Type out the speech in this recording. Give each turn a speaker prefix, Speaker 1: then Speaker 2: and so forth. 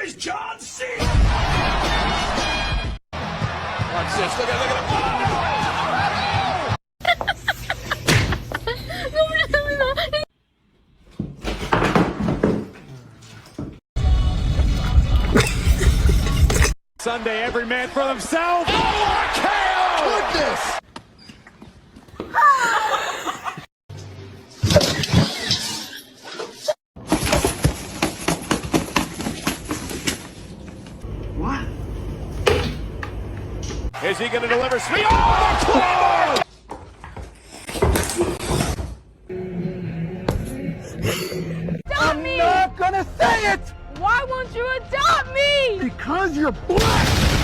Speaker 1: is John Cena.
Speaker 2: Watch this. Look at him.
Speaker 1: Sunday, every man for himself. Oh, KO!
Speaker 2: Goodness!
Speaker 1: What? Is he going to deliver speed? Oh, the claymore!
Speaker 3: I'm not gonna say it!
Speaker 4: Why won't you adopt me?
Speaker 3: Because you're black!